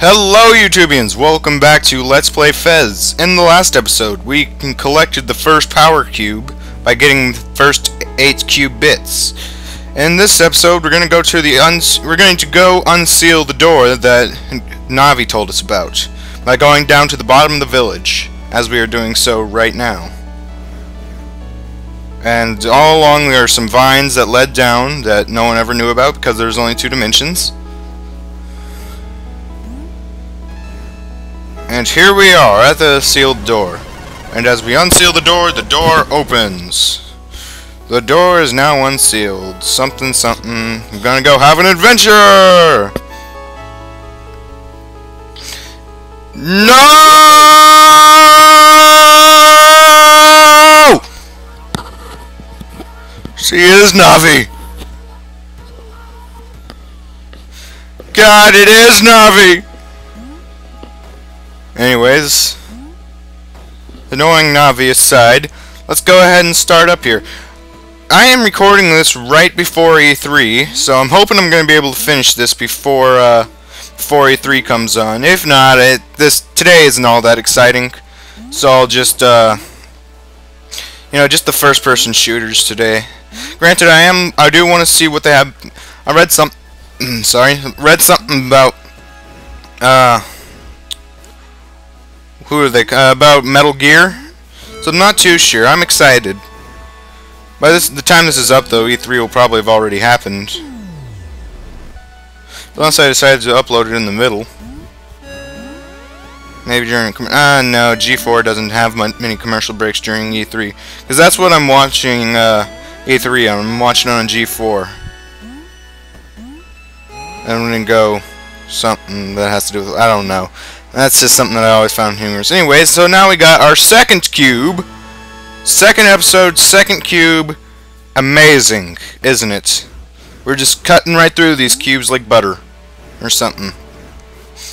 Hello YouTubians, welcome back to Let's Play Fez. In the last episode, we collected the first power cube by getting the first 8 cube bits. In this episode, we're going to go unseal the door that Navi told us about by going down to the bottom of the village, as we are doing so right now. And all along there are some vines that led down that no one ever knew about because there's only 2 dimensions. And here we are at the sealed door. And as we unseal the door opens. The door is now unsealed. Something, something. I'm gonna go have an adventure! No! She is Navi. God, it is Navi! Anyways, annoying Navi aside, let's go ahead and start up here. I am recording this right before E3, so I'm hoping I'm going to be able to finish this before E3 comes on. If not, today isn't all that exciting, so I'll just just the first-person shooters today. Granted, I do want to see what they have. I read something about who are they? About Metal Gear. So I'm not too sure. I'm excited. By the time this is up, though, E3 will probably have already happened. Unless I decided to upload it in the middle. Maybe during no, G4 doesn't have many commercial breaks during E3. Because that's what I'm watching E3 on. I'm watching it on G4. I'm going to go something that has to do with, I don't know. That's just something that I always found humorous. Anyways, so now we got our second cube. Second episode, second cube. Amazing, isn't it? We're just cutting right through these cubes like butter. Or something.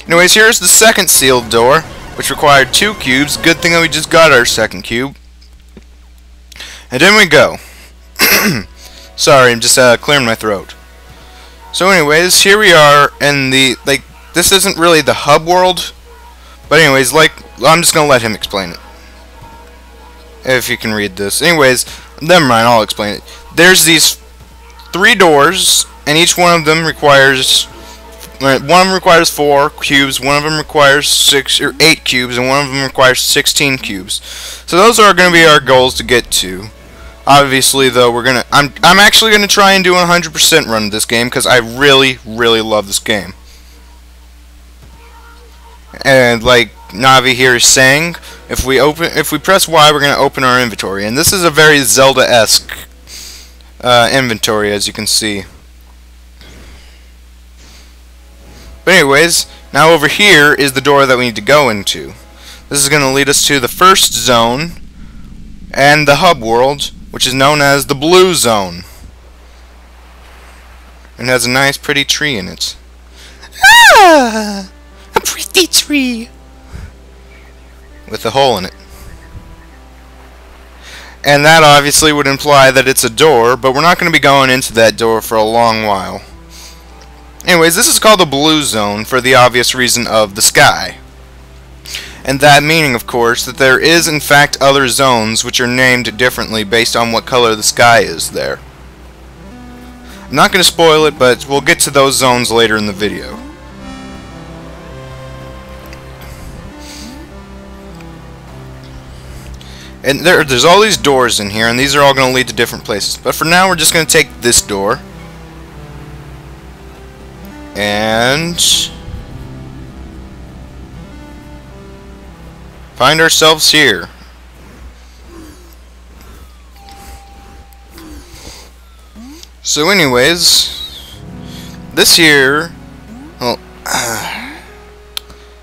Anyways, here's the second sealed door, which required 2 cubes. Good thing that we just got our second cube. And in we go. Sorry, I'm just clearing my throat. So anyways, here we are in the, this isn't really the hub world. But anyways, I'm just gonna let him explain it. If you can read this. Anyways, never mind, I'll explain it. There's these 3 doors, and each one of them requires 4 cubes, one of them requires 6 or 8 cubes, and one of them requires 16 cubes. So those are gonna be our goals to get to. Obviously, though, I'm actually gonna try and do a 100% run of this game because I really, really love this game. And like Navi here is saying, if we press Y, we're going to open our inventory. And this is a very Zelda-esque inventory, as you can see. But anyways, now over here is the door that we need to go into. This is going to lead us to the first zone and the hub world, which is known as the blue zone. And has a nice, pretty tree in it. Ah! A pretty tree with a hole in it. And that obviously would imply that it's a door, but we're not going to be going into that door for a long while. Anyways, this is called the blue zone for the obvious reason of the sky. And that meaning, of course, that there is in fact other zones which are named differently based on what color the sky is there. I'm not going to spoil it, but we'll get to those zones later in the video. And there's all these doors in here, and these are all going to lead to different places. But for now, we're just going to take this door. And find ourselves here. So anyways, this here, well,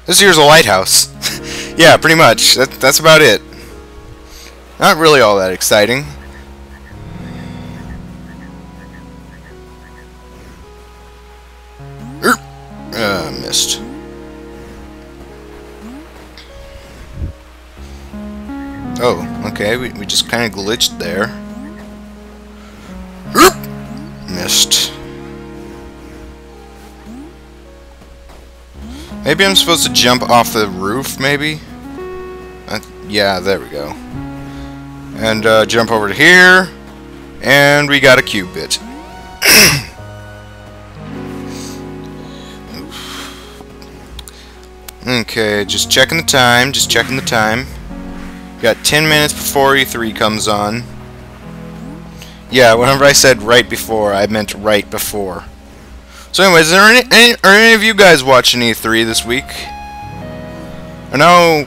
this here's a lighthouse. Yeah, pretty much. That's about it. Not really all that exciting. Missed. Oh, okay, we just kind of glitched there. Missed. Maybe I'm supposed to jump off the roof, maybe? Yeah, there we go. And jump over to here. And we got a cube bit. Okay, just checking the time, Got 10 minutes before E3 comes on. Yeah, whenever I said right before, I meant right before. So anyways, are any of you guys watching E3 this week? I know...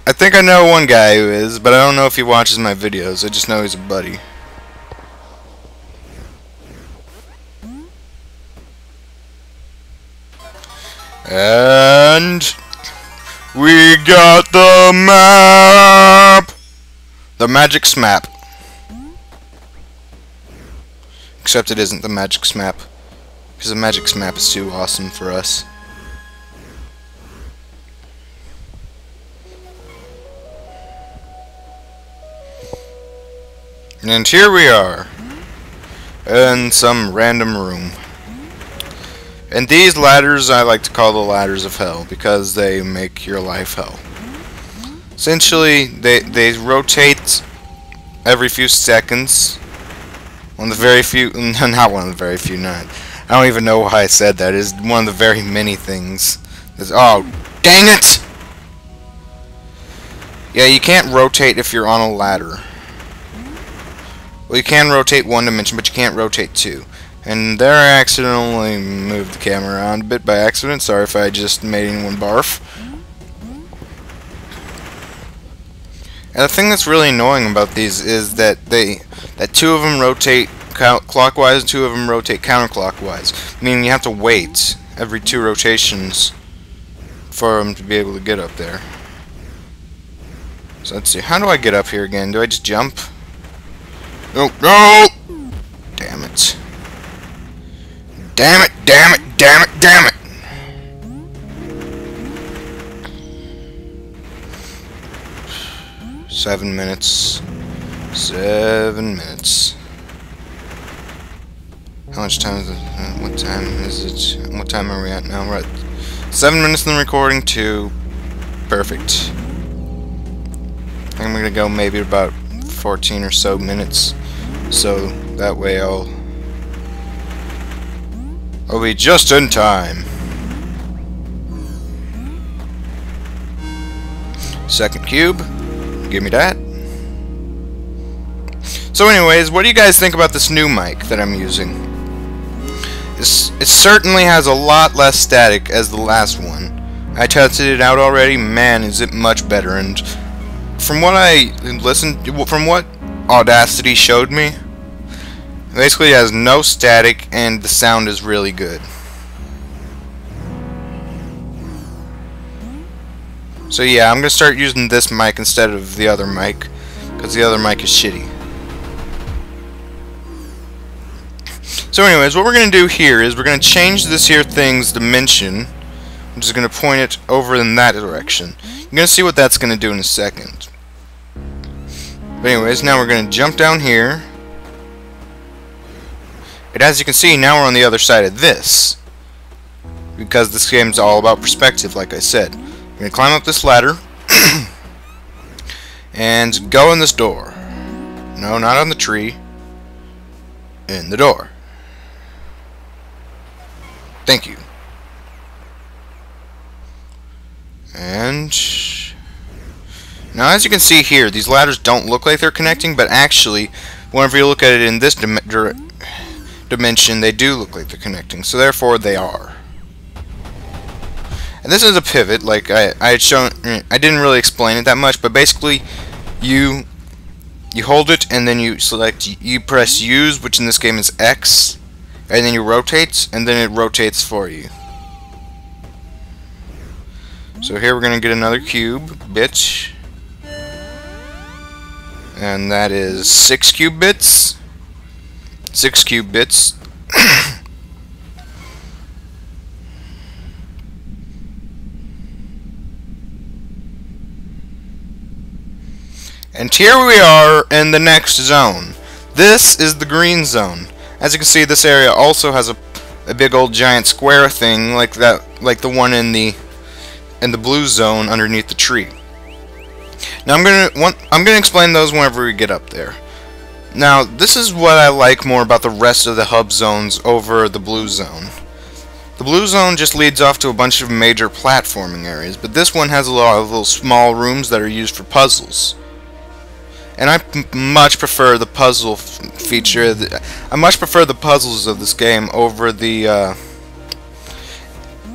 I think I know one guy who is, but I don't know if he watches my videos. I just know he's a buddy. And we got the map! The Magic Smap. Except it isn't the Magic Smap, because the Magic Smap is too awesome for us. And here we are, in some random room. And these ladders I like to call the ladders of hell, because they make your life hell. Essentially, they rotate every few seconds. One of the very few, not one of the very few, not. I don't even know why I said that. It's one of the very many things. Oh, dang it! Yeah, you can't rotate if you're on a ladder. Well, you can rotate one dimension, but you can't rotate two. And there I accidentally moved the camera around a bit by accident. Sorry if I just made anyone barf. And the thing that's really annoying about these is that two of them rotate clockwise and two of them rotate counterclockwise. Meaning you have to wait every 2 rotations for them to be able to get up there. So let's see. How do I get up here again? Do I just jump? No, no! Damn it. Damn it, damn it, damn it, damn it! Seven minutes. How much time is it? What time is it? What time are we at now? We're at 7 minutes in the recording, 2. Perfect. I'm gonna go maybe about 14 or so minutes. So that way I'll be just in time. Second cube. Give me that. So anyways, what do you guys think about this new mic that I'm using? It certainly has a lot less static as the last one. I tested it out already. Man, is it much better. And from what from what Audacity showed me, basically it has no static and the sound is really good. So yeah, I'm gonna start using this mic instead of the other mic, because the other mic is shitty. So anyways, what we're gonna do here is we're gonna change this here thing's dimension. I'm just gonna point it over in that direction. You're gonna see what that's gonna do in a second. But anyways, now we're gonna jump down here. And as you can see, now we're on the other side of this, because this game's all about perspective, like I said. I'm going to climb up this ladder and go in this door. No, not on the tree. In the door. Thank you. And now as you can see here, these ladders don't look like they're connecting, but actually, whenever you look at it in this dimension, they do look like they're connecting. So therefore, they are. And this is a pivot, like I had shown. I didn't really explain it that much, but basically, you hold it and then you press use, which in this game is X, and then you rotate, and then it rotates for you. So here we're gonna get another cube, bitch, and that is 6 cube bits. 6 cube bits. And here we are in the next zone. This is the green zone. As you can see, this area also has a a big old giant square thing like that, like the one in the blue zone underneath the tree. Now I'm gonna explain those whenever we get up there. Now this is what I like more about the rest of the hub zones over the blue zone. The blue zone just leads off to a bunch of major platforming areas, but this one has a lot of little small rooms that are used for puzzles. And I much prefer the puzzle feature. I much prefer the puzzles of this game over the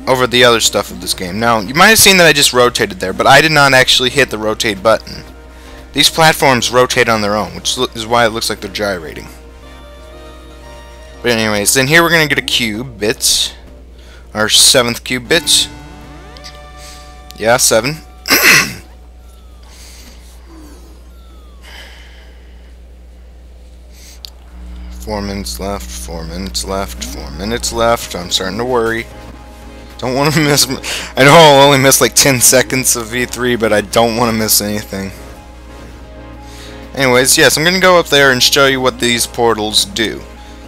other stuff of this game. Now, you might have seen that I just rotated there, but I did not actually hit the rotate button. These platforms rotate on their own, which is why it looks like they're gyrating. But anyways, then here we're going to get a cube bit. Our 7th cube bit. Yeah, 7. 4 minutes left, 4 minutes left, 4 minutes left. I'm starting to worry. Don't want to miss... I know I'll only miss like 10 seconds of V3, but I don't want to miss anything. Anyways, yes, I'm going to go up there and show you what these portals do.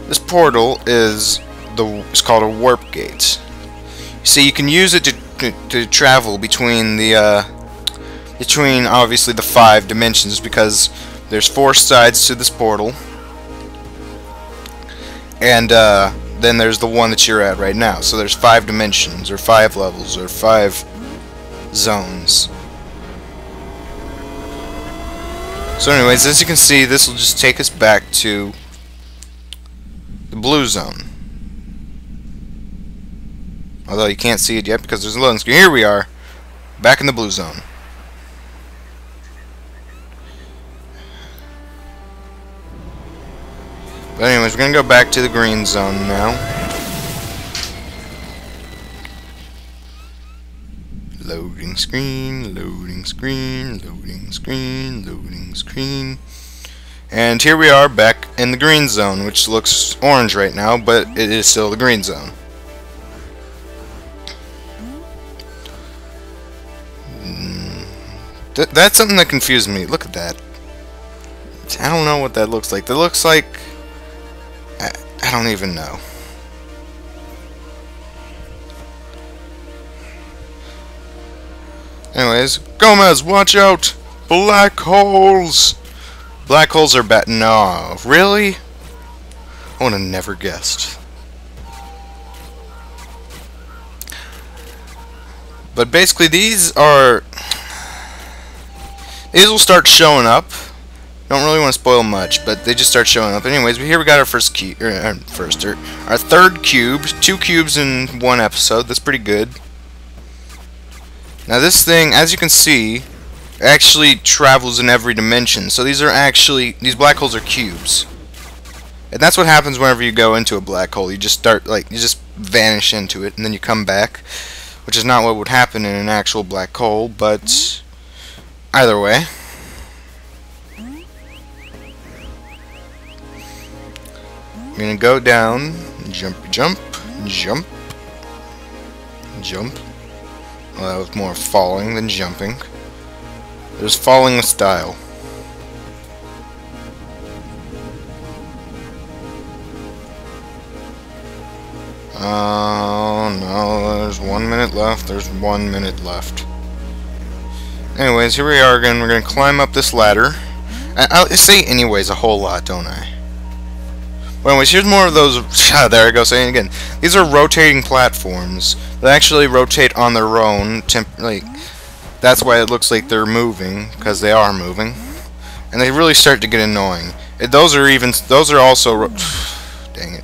This portal is it's called a warp gate. See, you can use it to travel between the between obviously the 5 dimensions, because there's 4 sides to this portal. And then there's the one that you're at right now. So there's 5 dimensions, or 5 levels, or 5 zones. So anyways, as you can see, this will just take us back to the blue zone. Although you can't see it yet because there's a loading screen. Here we are, back in the blue zone. But anyways, we're going to go back to the green zone now. Loading screen, loading screen, loading screen, loading screen. And here we are back in the green zone, which looks orange right now, but it is still the green zone. That's something that confused me. Look at that. I don't know what that looks like. That looks like... I don't even know. Anyways, Gomez, watch out! Black holes! Black holes are bad. No, really? I would have never guessed. But basically, these will start showing up. Don't really want to spoil much, but they just start showing up. Anyways, here we got our first cube, our 3rd cube. 2 cubes in 1 episode. That's pretty good. Now this thing, as you can see, actually travels in every dimension. So these black holes are cubes. And that's what happens whenever you go into a black hole. You just vanish into it, and then you come back, which is not what would happen in an actual black hole, but either way. I'm gonna go down, jump, jump, jump, jump. Well, that was more falling than jumping. There's falling with style. Oh no, there's 1 minute left. There's 1 minute left. Anyways, here we are again. We're gonna climb up this ladder. I say anyways a whole lot, don't I? Well, anyways, here's more of those. There I go, saying it again. These are rotating platforms. They actually rotate on their own. That's why it looks like they're moving, because they are moving, and they really start to get annoying. Those are also. Dang it.